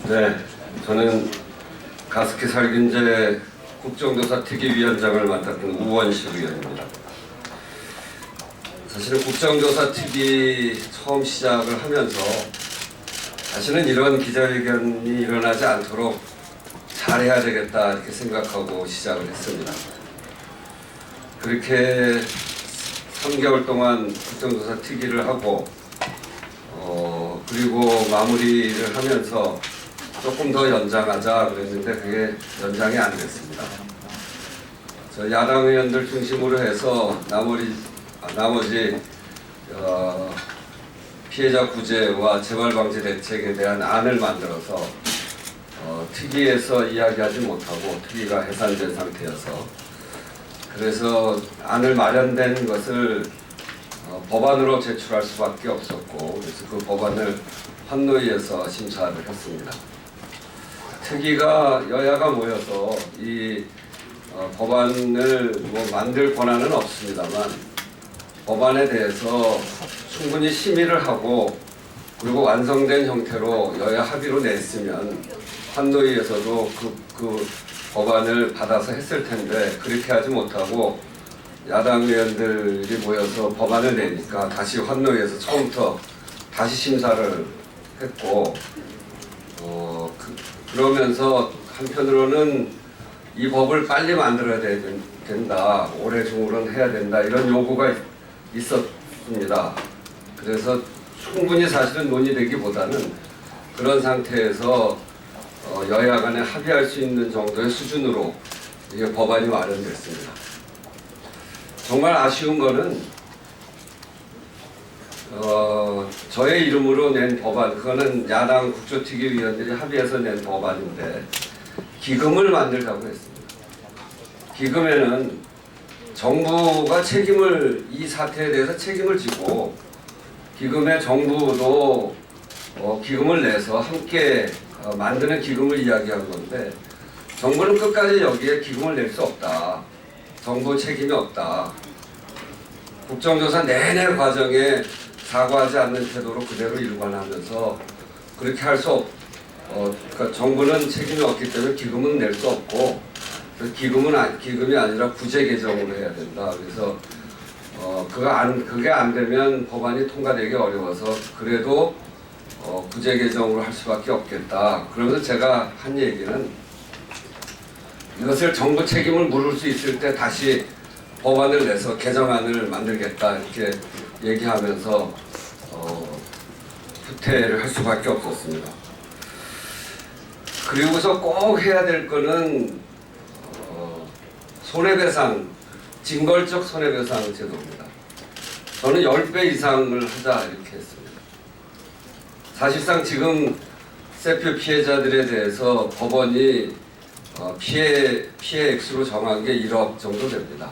네, 저는 가습기 살균제 국정조사 특위위원장을 맡았던 우원식 의원입니다. 사실은 국정조사 특위 처음 시작을 하면서 사실은 이런 기자회견이 일어나지 않도록 잘해야 되겠다 이렇게 생각하고 시작을 했습니다. 그렇게 3개월 동안 국정조사 특위를 하고 그리고 마무리를 하면서 조금 더 연장하자 그랬는데 그게 연장이 안 됐습니다. 저 야당 의원들 중심으로 해서 나머지 피해자 구제와 재발 방지 대책에 대한 안을 만들어서 특위에서 이야기하지 못하고 특위가 해산된 상태여서 그래서 안을 마련된 것을 법안으로 제출할 수밖에 없었고 그래서 그 법안을 환노위에서 심사를 했습니다. 특위가 여야가 모여서 이 법안을 만들 권한은 없습니다만 법안에 대해서 충분히 심의를 하고 그리고 완성된 형태로 여야 합의로 냈으면 환노위에서도 그 법안을 받아서 했을 텐데 그렇게 하지 못하고 야당 의원들이 모여서 법안을 내니까 다시 환노위에서 처음부터 다시 심사를 했고 그러면서 한편으로는 이 법을 빨리 만들어야 된다, 올해 중으로는 해야 된다 이런 요구가 있었습니다. 그래서 충분히 사실은 논의되기보다는 그런 상태에서 여야 간에 합의할 수 있는 정도의 수준으로 이게 법안이 마련됐습니다. 정말 아쉬운 거는 저의 이름으로 낸 법안, 그거는 야당 국조특위위원들이 합의해서 낸 법안인데 기금을 만들자고 했습니다. 기금에는 정부가 이 사태에 대해서 책임을 지고 기금에 정부도 기금을 내서 함께 만드는 기금을 이야기한 건데 정부는 끝까지 여기에 기금을 낼 수 없다. 정부 책임이 없다. 국정조사 내내 과정에 사과하지 않는 태도로 그대로 일관하면서 그렇게 할 수 그러니까 정부는 책임이 없기 때문에 기금은 낼 수 없고 기금이 아니라 구제 개정으로 해야 된다. 그래서 그게 안 되면 법안이 통과되기 어려워서 그래도 구제 개정으로 할 수밖에 없겠다. 그러면서 제가 한 얘기는 이것을 정부 책임을 물을 수 있을 때 다시 법안을 내서 개정안을 만들겠다 이렇게 얘기하면서 후퇴를 할 수밖에 없었습니다. 그리고서 꼭 해야 될 거는 손해배상, 징벌적 손해배상 제도입니다. 저는 10배 이상을 하자 이렇게 했습니다. 사실상 지금 세표 피해자들에 대해서 법원이 피해 액수로 정한 게 1억 정도 됩니다.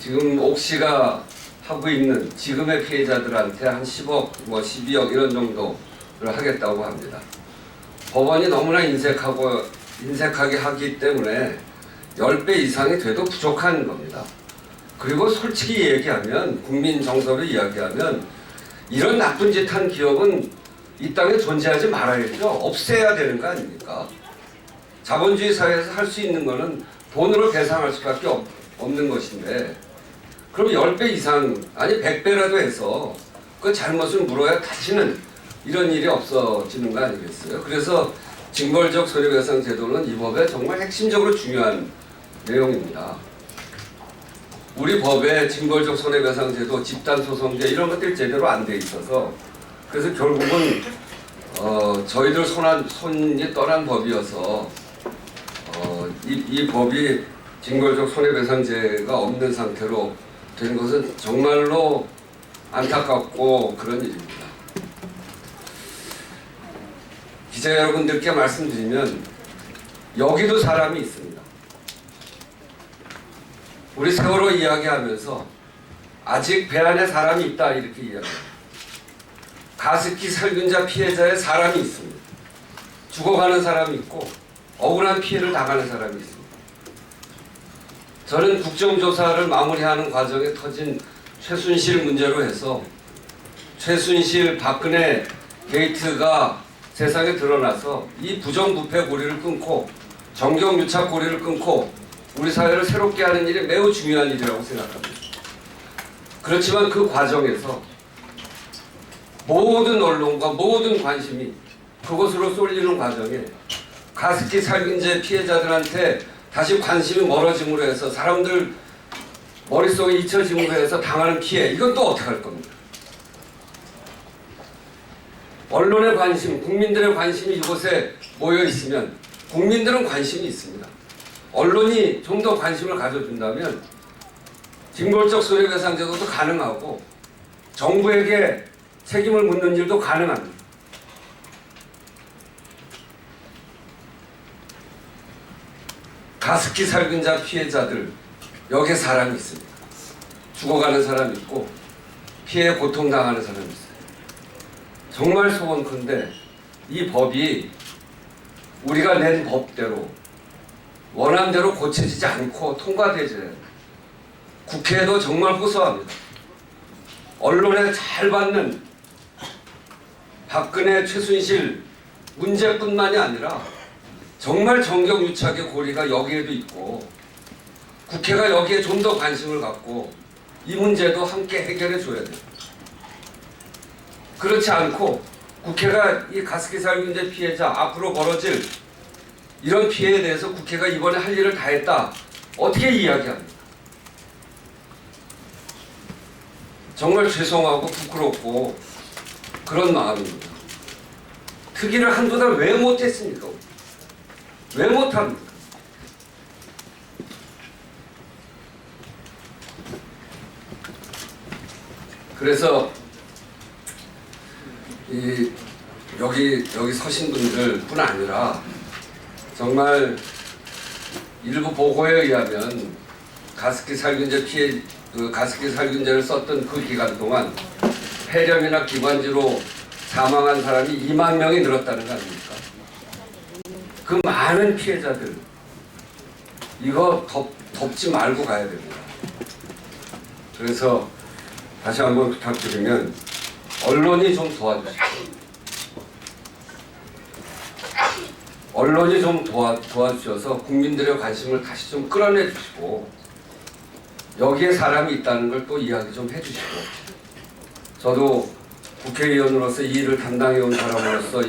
지금 옥시가 하고 있는 지금의 피해자들한테 한 10억, 12억 이런 정도를 하겠다고 합니다. 법원이 너무나 인색하게 하기 때문에 10배 이상이 돼도 부족한 겁니다. 그리고 솔직히 얘기하면 국민 정서를 이야기하면 이런 나쁜 짓 한 기업은 이 땅에 존재하지 말아야죠. 없애야 되는 거 아닙니까? 자본주의 사회에서 할 수 있는 거는 돈으로 배상할 수밖에 없는 것인데 그럼 10배 이상 아니 100배라도 해서 그 잘못을 물어야 다시는 이런 일이 없어지는 거 아니겠어요? 그래서 징벌적 손해배상 제도는 이 법에 정말 핵심적으로 중요한 내용입니다. 우리 법에 징벌적 손해배상 제도, 집단소송제 이런 것들이 제대로 안 돼 있어서 그래서 결국은 저희들 손이 떠난 법이어서 이 법이 징벌적 손해배상제가 없는 상태로 된 것은 정말로 안타깝고 그런 일입니다. 기자 여러분들께 말씀드리면 여기도 사람이 있습니다. 우리 세월호 이야기하면서 아직 배 안에 사람이 있다 이렇게 이야기합니다. 가습기 살균자 피해자의 사람이 있습니다. 죽어가는 사람이 있고 억울한 피해를 당하는 사람이 있습니다. 저는 국정조사를 마무리하는 과정에 터진 최순실 문제로 해서 최순실 박근혜 게이트가 세상에 드러나서 이 부정부패 고리를 끊고 정경유착 고리를 끊고 우리 사회를 새롭게 하는 일이 매우 중요한 일이라고 생각합니다. 그렇지만 그 과정에서 모든 언론과 모든 관심이 그것으로 쏠리는 과정에 가습기 살균제 피해자들한테 다시 관심이 멀어짐으로 해서 사람들 머릿속에 잊혀짐으로 해서 당하는 피해, 이건 또 어떻게 할 겁니까? 언론의 관심, 국민들의 관심이 이곳에 모여 있으면 국민들은 관심이 있습니다. 언론이 좀 더 관심을 가져준다면 징벌적 손해배상제도도 가능하고 정부에게 책임을 묻는 일도 가능합니다. 가습기 살균자 피해자들, 여기에 사람이 있습니다. 죽어가는 사람이 있고 피해 고통당하는 사람이 있어요. 정말 소원컨대 이 법이 우리가 낸 법대로 원안대로 고쳐지지 않고 통과되지, 국회에도 정말 호소합니다. 언론에 잘 받는 박근혜, 최순실 문제뿐만이 아니라 정말 정경유착의 고리가 여기에도 있고 국회가 여기에 좀 더 관심을 갖고 이 문제도 함께 해결해 줘야 돼요. 그렇지 않고 국회가 이 가습기 살균제 피해자 앞으로 벌어질 이런 피해에 대해서 국회가 이번에 할 일을 다 했다, 어떻게 이야기합니까? 정말 죄송하고 부끄럽고 그런 마음입니다. 특위를 한두 달 왜 못했습니까? 왜 못합니까? 그래서 여기 서신 분들뿐 아니라 정말 일부 보고에 의하면 가습기 살균제 가습기 살균제를 썼던 그 기간 동안 폐렴이나 기관지로 사망한 사람이 2만 명이 늘었다는 거 아닙니까? 그 많은 피해자들, 이거 덮지 말고 가야 됩니다. 그래서 다시 한번 부탁드리면 언론이 좀 도와주십시오. 언론이 좀 도와주셔서 국민들의 관심을 다시 좀 끌어내 주시고 여기에 사람이 있다는 걸 또 이야기 좀 해주시고, 저도 국회의원으로서 이 일을 담당해온 사람으로서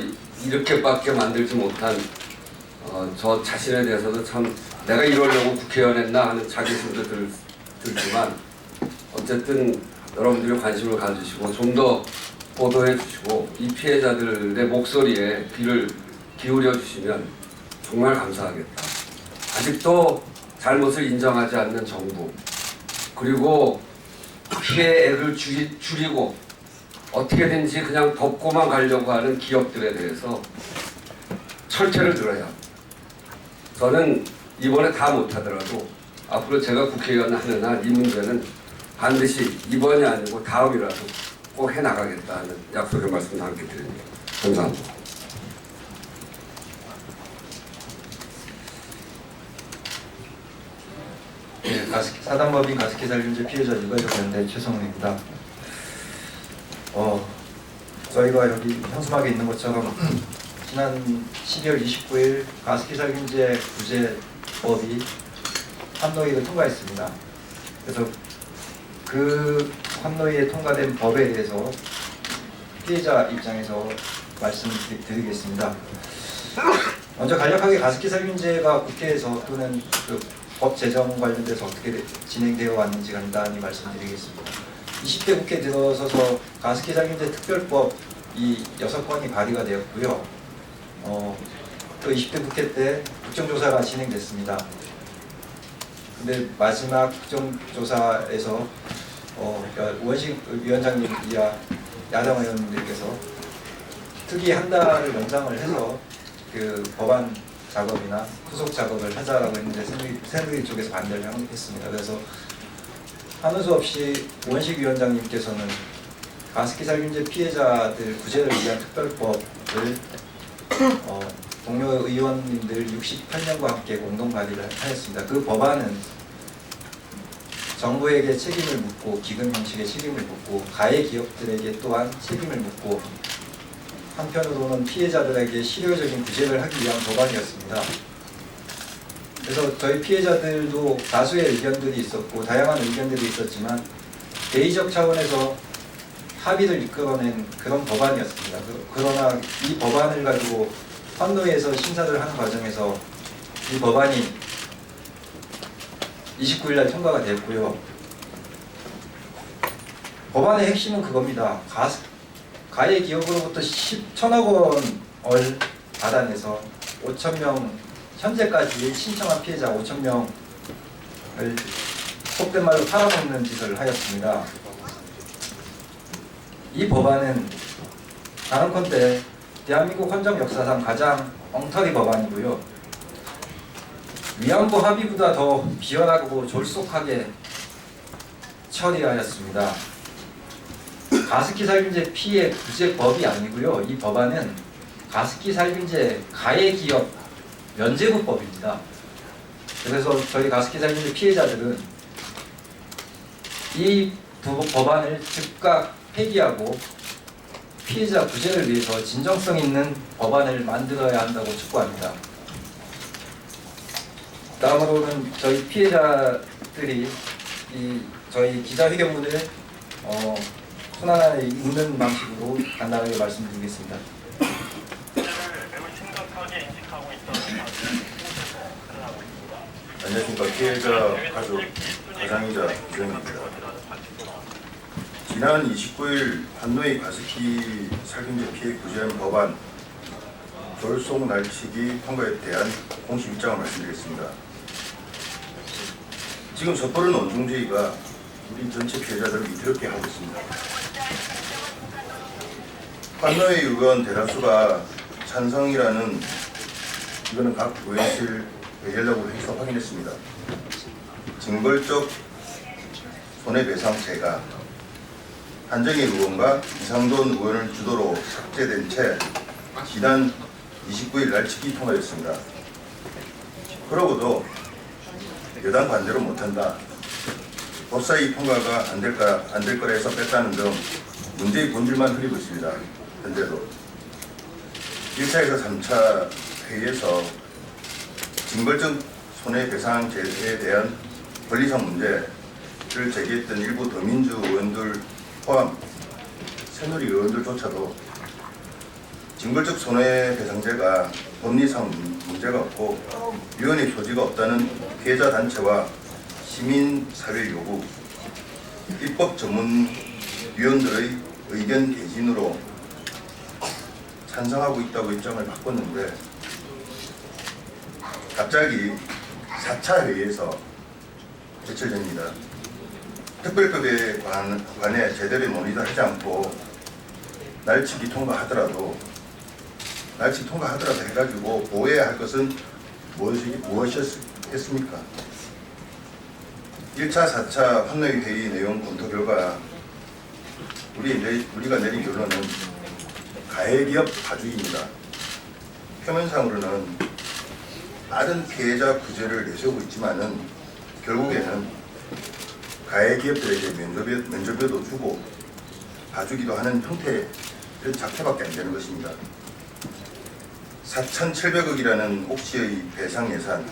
이렇게밖에 만들지 못한 저 자신에 대해서도 참 내가 이러려고 국회의원 했나 하는 자괴심도 들지만 어쨌든 여러분들이 관심을 가지시고 좀 더 보도해 주시고 이 피해자들의 목소리에 귀를 기울여 주시면 정말 감사하겠다. 아직도 잘못을 인정하지 않는 정부, 그리고 피해액을 줄이고 어떻게든지 그냥 덮고만 가려고 하는 기업들에 대해서 철퇴를 들어야 합니다. 저는 이번에 다 못하더라도 앞으로 제가 국회의원 하는 한 이 문제는 반드시 이번이 아니고 다음이라도 꼭 해나가겠다는 약속의 말씀도 함께 드립니다. 감사합니다. 네, 사단법인 가습기 살균제 피해자 유가족연대 최성훈입니다. 저희가 여기 현수막에 있는 것처럼 지난 12월 29일 가습기 살균제 구제법이 환노위를 통과했습니다. 그래서 그 환노위에 통과된 법에 대해서 피해자 입장에서 말씀드리겠습니다. 먼저 간략하게 가습기 살균제가 국회에서 또는 법 제정 관련돼서 어떻게 진행되어 왔는지 간단히 말씀드리겠습니다. 20대 국회 들어서서 가습기 살균제 특별법이 6건이 발의가 되었고요. 또 20대 국회 때 국정조사가 진행됐습니다. 근데 마지막 국정조사에서 우원식 위원장님 이하 야당 의원님들께서 특위 한 달을 연장을 해서 그 법안 작업이나 후속 작업을 하자라고 했는데 새누리 쪽에서 반대를 했습니다. 그래서 하는 수 없이 우원식 위원장님께서는 가습기 살균제 피해자들 구제를 위한 특별법을 동료 의원님들 68명과 함께 공동 발의를 하였습니다. 그 법안은 정부에게 책임을 묻고 기금 형식의 책임을 묻고 가해 기업들에게 또한 책임을 묻고 한편으로는 피해자들에게 실효적인 구제를 하기 위한 법안이었습니다. 그래서 저희 피해자들도 다수의 의견들이 있었고 다양한 의견들이 있었지만 대의적 차원에서 합의를 이끌어낸 그런 법안이었습니다. 그러나 이 법안을 가지고 환노위에서 심사를 하는 과정에서 이 법안이 29일 날 통과가 됐고요. 법안의 핵심은 그겁니다. 가해 기업으로부터 10천억 원을 받아내서 5,000명, 현재까지 신청한 피해자 5,000명을 속된 말로 팔아먹는 짓을 하였습니다. 이 법안은 단언컨대 대한민국 헌정 역사상 가장 엉터리 법안이고요. 위안부 합의보다 더 비열하고 졸속하게 처리하였습니다. 가습기 살균제 피해 구제법이 아니고요. 이 법안은 가습기 살균제 가해 기업 면제부법입니다. 그래서 저희 가습기 살균제 피해자들은 이 법안을 즉각 폐기하고 피해자 구제를 위해서 진정성 있는 법안을 만들어야 한다고 촉구합니다. 다음으로는 저희 피해자들이 저희 기자회견문을 손하나에 읽는 방식으로 간단하게 말씀드리겠습니다. 안녕하십니까. 피해자 가족 가장이자 이정입니다. 지난 29일 한노위 가습기 살균제 피해 구제한 법안 졸속 날치기 통과에 대한 공식 입장을 말씀드리겠습니다. 지금 섣부른 원중주의가 우리 전체 피해자들을 위태롭게 하고 있습니다. 한노위 의원 대다수가 찬성이라는 이거는 각 의원실 회계라고 해서 확인했습니다. 징벌적 손해배상제가 한정희 의원과 이상돈 의원을 주도로 삭제된 채 지난 29일 날치기 통과였습니다. 그러고도 여당 반대로 못한다, 법사위 통과가 안 될 거라 해서 뺐다는 등 문제의 본질만 흐리고 있습니다. 현재도 1차에서 3차 회의에서 징벌적 손해배상제에 대한 권리상 문제를 제기했던 일부 더민주 의원들 포함 새누리 의원들조차도 징벌적 손해배상제가 법리상 문제가 없고 위헌의 소지가 없다는 피해자 단체와 시민사회 요구, 입법 전문위원들의 의견 개진으로 찬성하고 있다고 입장을 바꿨는데 갑자기 4차 회의에서 며칠 전입니다. 특별법에 관해 제대로 논의도 하지 않고 날치기 통과하더라도 해가지고 보호해야 할 것은 무엇이었겠습니까? 1차, 4차 환노위 회의 내용 검토 결과 우리가 내린 결론은 가해기업 가중입니다. 표면상으로는 다른 피해자 구제를 내세우고 있지만은 결국에는 가해기업들에게 면접료도 주고 봐주기도 하는 형태의 작태밖에 안 되는 것입니다. 4,700억이라는 옥시의 배상 예산,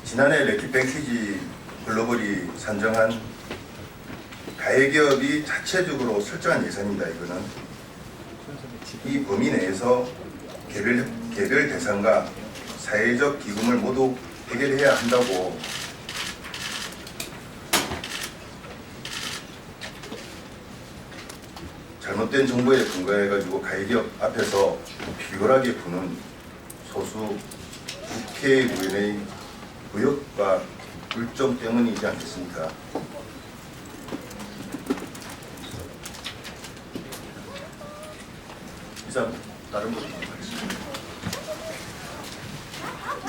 지난해 래킷뱅키지 글로벌이 산정한 가해기업이 자체적으로 설정한 예산입니다. 이거는 이 범위 내에서 개별 대상과 사회적 기금을 모두 해결해야 한다고 잘못된 정보에 근거해가지고 가해기업 앞에서 비굴하게 부는 소수 국회의원의 의혹과 불점 때문이지 않겠습니까? 이상 다른 분이 하겠습니다.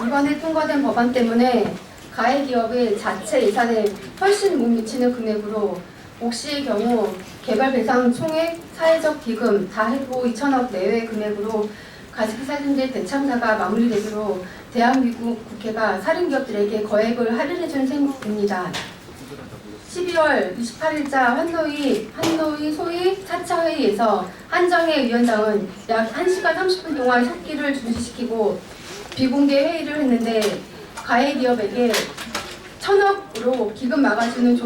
이번에 통과된 법안 때문에 가해 기업의 자체 예산에 훨씬 못 미치는 금액으로 옥시의 경우 개발 배상 총액, 사회적 기금 다 해고 2천억 내외 금액으로 가습기 살균제 대참사가 마무리되도록 대한민국 국회가 살인기업들에게 거액을 할인해준 셈입니다. 12월 28일자 한노위 소위 4차 회의에서 한정혜 위원장은 약 1시간 30분 동안 삭기를 중지시키고 비공개 회의를 했는데 가해 기업에게 1,000억으로 기금 막아주는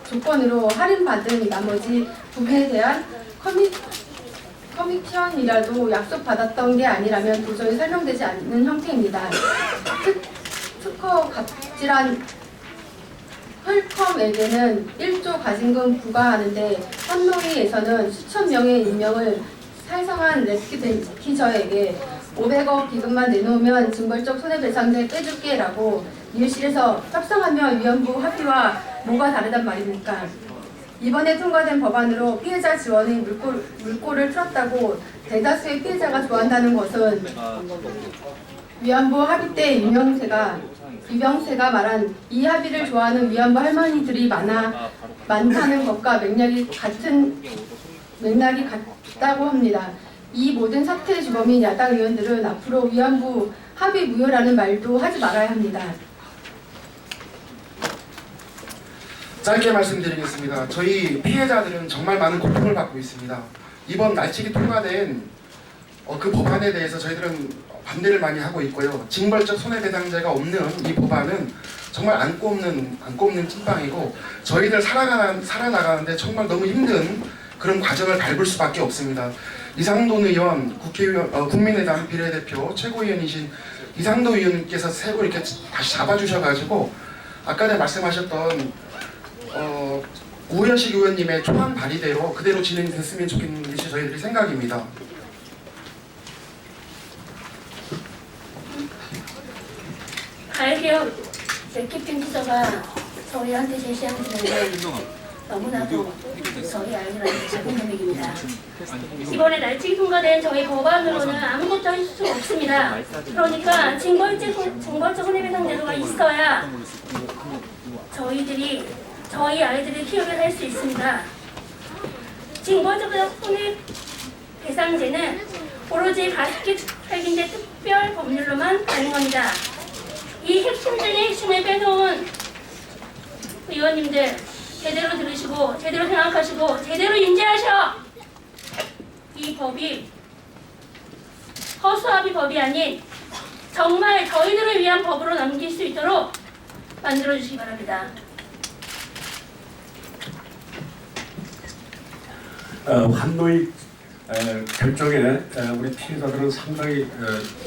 조건으로 할인받은 나머지 부분에 대한 커미션이라도 약속받았던 게 아니라면 도저히 설명되지 않는 형태입니다. 특허 갑질한 퀄컴에게는 1조 과징금 부과하는데 한노위에서는 수천 명의 임명을 살성한 랩키저에게 500억 기금만 내놓으면 징벌적 손해배상제 빼줄게라고 밀실에서 협상하며 위안부 합의와 뭐가 다르단 말입니까? 이번에 통과된 법안으로 피해자 지원의 물꼬를 틀었다고 대다수의 피해자가 좋아한다는 것은 위안부 합의 때 이병세가 말한 이 합의를 좋아하는 위안부 할머니들이 많다는 것과 맥락이 같다고 합니다. 이 모든 사태의 주범인 야당 의원들은 앞으로 위안부 합의 무효라는 말도 하지 말아야 합니다. 짧게 말씀드리겠습니다. 저희 피해자들은 정말 많은 고통을 받고 있습니다. 이번 날치기 통과된 그 법안에 대해서 저희들은 반대를 많이 하고 있고요. 징벌적 손해배상제가 없는 이 법안은 정말 안 꼽는 찐빵이고 저희들 살아나가는데 정말 너무 힘든 그런 과정을 밟을 수밖에 없습니다. 이상돈 의원, 국민의당 비례대표 최고위원이신 이상돈 의원님께서 새로 이렇게 다시 잡아주셔가지고 아까 전에 말씀하셨던 우현식 의원님의 초안 발의대로 그대로 진행됐으면 좋겠는 것이 저희들의 생각입니다. 가해기업 랩키핑 기자가 저희한테 제시한 금액은 너무나도 저희 알기로는 작은 금액입니다. 이번에 날치기 통과된 저희 법안으로는 아무것도 할 수 없습니다. 그러니까 징벌적 손해배상 제도가 있어야 저희 아이들의 기업을 할 수 있습니다. 징벌적 손해배상제는 오로지 가습기 살균제 특별 법률로만 가능합니다. 이 핵심 중의 핵심을 빼놓은 의원님들 제대로 들으시고 제대로 생각하시고 제대로 인지하셔. 이 법이 허수아비 법이 아닌 정말 저희들을 위한 법으로 남길 수 있도록 만들어주시기 바랍니다. 한노위 결정에 우리 피해자들은 상당히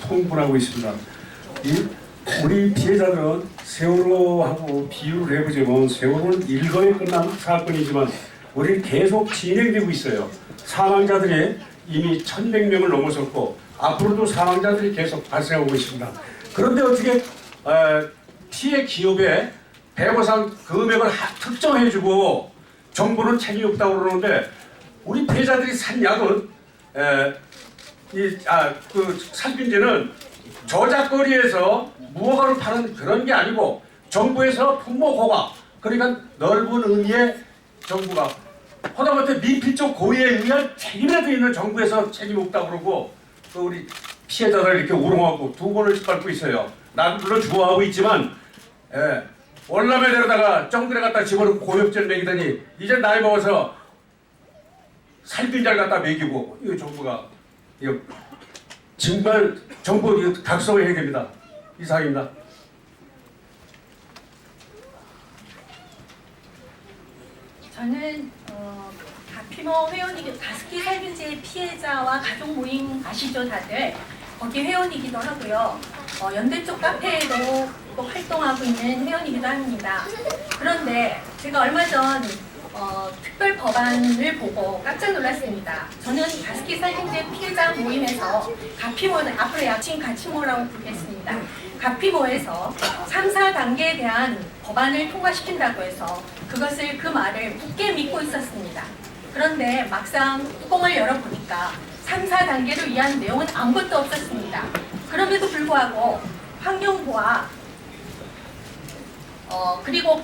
통분하고 있습니다. 우리 피해자들은 세월호하고 비유를 해보자면 세월호는 일거에 끝난 사건이지만 우리는 계속 진행되고 있어요. 사망자들이 이미 1,100명을 넘어섰고 앞으로도 사망자들이 계속 발생하고 있습니다. 그런데 어떻게 피해 기업에 배보상 금액을 특정해주고 정부는 책임이 없다고 그러는데 우리 피해자들이 산 약은 그 살균제는 저작거리에서 무허가로 파는 그런 게 아니고 정부에서 품목 허가, 그러니까 넓은 의미의 정부가 하다못해 미필적 고의에 의한 책임에도 있는 정부에서 책임 없다고 그러고 또 우리 피해자들 이렇게 우롱하고 두 번을 짓밟고 있어요. 나도 물론 좋아하고 있지만 월남에 데려다가 정글에 갖다 집어넣고 고역질 먹이더니 이제 나이 먹어서 살균제를 갖다 먹이고 이거 정부가 이거 정말 정부 이거 각성해야 됩니다. 이상입니다. 저는 가피모 회원이기 가습기 살균제 피해자와 가족 모임 아시죠 다들? 거기 회원이기도 하고요. 연대 쪽 카페에도 또 활동하고 있는 회원이기도 합니다. 그런데 제가 얼마 전 특별 법안을 보고 깜짝 놀랐습니다. 저는 가습기 살균제 피해자 모임에서 가피모는 앞으로 약칭 가치모라고 부르겠습니다. 가피모에서 3, 4단계에 대한 법안을 통과시킨다고 해서 그 말을 굳게 믿고 있었습니다. 그런데 막상 뚜껑을 열어보니까 3, 4단계를 위한 내용은 아무것도 없었습니다. 그럼에도 불구하고 환경부와 그리고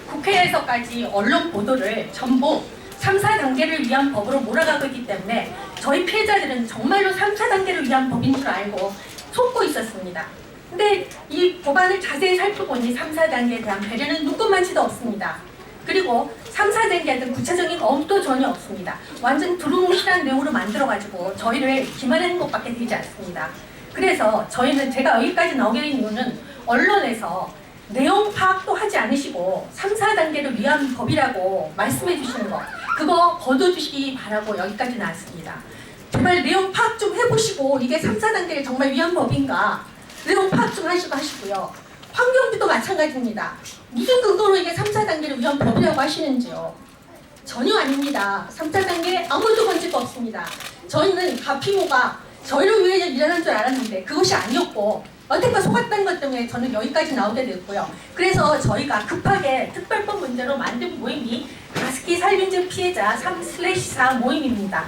국회에서까지 언론 보도를 전부 3, 4단계를 위한 법으로 몰아가고 있기 때문에 저희 피해자들은 정말로 3, 4단계를 위한 법인 줄 알고 속고 있었습니다. 근데 이 법안을 자세히 살펴보니 3, 4단계에 대한 배려는 눈꼽만치도 없습니다. 그리고 3, 4단계에는 구체적인 검토도 전혀 없습니다. 완전 두루뭉실한 내용으로 만들어가지고 저희를 기만하는 것밖에 되지 않습니다. 그래서 저희는 제가 여기까지 나오게 된 이유는 언론에서 내용 파악도 하지 않으시고 3, 4단계를 위한 법이라고 말씀해 주시는 거 그거 거둬주시기 바라고 여기까지 나왔습니다. 제발 내용 파악 좀 해보시고 이게 3, 4단계를 정말 위한 법인가 내용 파악 좀 하시고요. 환경부도 마찬가지입니다. 무슨 근거로 이게 3, 4단계를 위한 법이라고 하시는지요. 전혀 아닙니다. 3, 4단계 아무도 건질 거 없습니다. 저희는 가피모가 저희를 위해 일하는 줄 알았는데 그것이 아니었고 여태껏 속았다는 것 때문에 저는 여기까지 나오게 됐고요. 그래서 저희가 급하게 특별법 문제로 만든 모임이 가습기 살균제 피해자 3/4 모임입니다.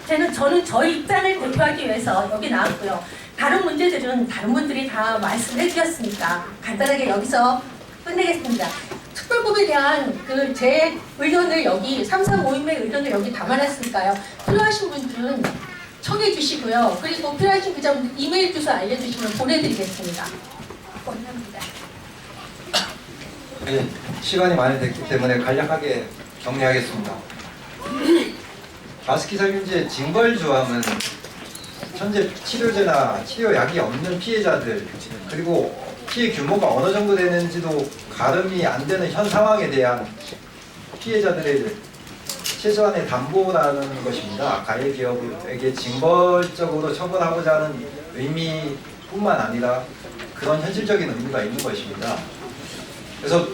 저는 저희 입장을 대표하기 위해서 여기 나왔고요. 다른 문제들은 다른 분들이 다 말씀해 주셨으니까 간단하게 여기서 끝내겠습니다. 특별법에 대한 제 의견을 여기 3, 4 모임의 의견을 여기 담아놨으니까요. 필요하신 분들은 청해 주시고요. 그리고 필요하신 기자분들 이메일 주소 알려주시면 보내드리겠습니다. 감사합니다. 네, 시간이 많이 됐기 때문에 간략하게 정리하겠습니다. 가습기 살균제 징벌조항은 현재 치료제나 치료약이 없는 피해자들 그리고 피해 규모가 어느 정도 되는지도 가름이 안 되는 현 상황에 대한 피해자들의 최소한의 담보라는 것입니다. 가해 기업에게 징벌적으로 처벌하고자 하는 의미뿐만 아니라 그런 현실적인 의미가 있는 것입니다. 그래서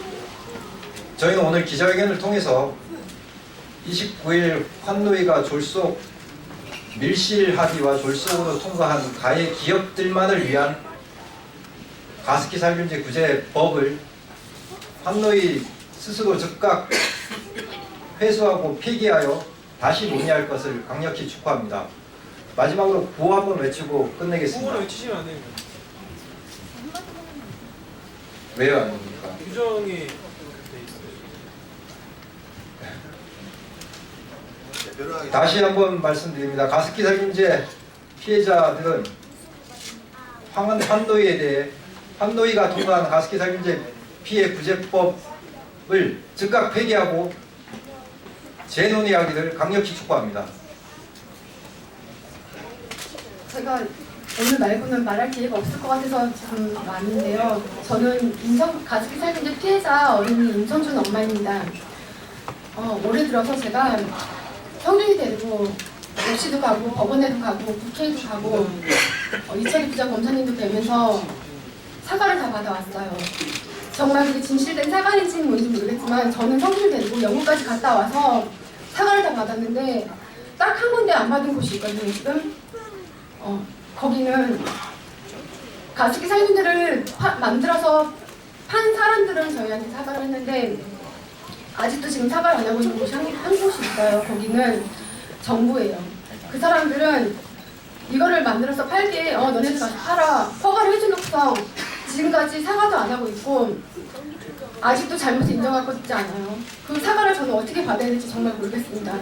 저희는 오늘 기자회견을 통해서 29일 환노위가 졸속 밀실합의와 졸속으로 통과한 가해 기업들만을 위한 가습기 살균제 구제법을 환노위 스스로 즉각 회수하고 폐기하여 다시 논의할 것을 강력히 촉구합니다. 마지막으로 구호 한번 외치고 끝내겠습니다. 구호를 외치시면 안 됩니다. 왜요 안 됩니까? 규정이 돼 있어요. 다시 한번 말씀드립니다. 가습기 살균제 피해자들은 환노위에 대해 환노위가 통과한 가습기 살균제 피해 구제법을 즉각 폐기하고 재논의하기를 강력히 촉구합니다. 제가 오늘 말고는 말할 기회가 없을 것 같아서 지금 왔는데요. 저는 가습기 살균제 피해자 어린이 임성준 엄마입니다. 올해 들어서 제가 형준이 데리고 옥시도 가고 법원에도 가고 국회에도 가고 이철희 부장 검사님도 뵈면서 사과를 다 받아왔어요. 정말 그게 진실된 사과인지는 뭔지 모르겠지만 저는 형준을 데리고 영국까지 갔다 와서 사과를 다 받았는데 딱 한 군데 안 받은 곳이 있거든요. 지금 거기는 가습기 살균제를 만들어서 판 사람들은 저희한테 사과를 했는데 아직도 지금 사과를 안 하고 있는 곳이 한 곳이 있어요. 거기는 정부예요. 그 사람들은 이거를 만들어서 팔게 너네들 가서 팔아 허가를 해주놓고서 지금까지 사과도 안 하고 있고 아직도 잘못 인정하고 있지 않아요. 그 사과를 저는 어떻게 받아야 될지 정말 모르겠습니다.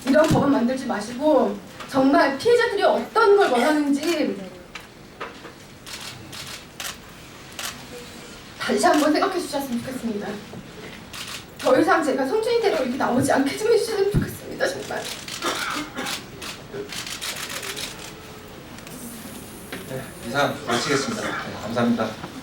이런 법은 만들지 마시고 정말 피해자들이 어떤 걸 원하는지 다시 한번 생각해 주셨으면 좋겠습니다. 더 이상 제가 성준이대로 이렇게 나오지 않게 좀 해주셨으면 좋겠습니다. 정말. 네, 이상 마치겠습니다. 네, 감사합니다.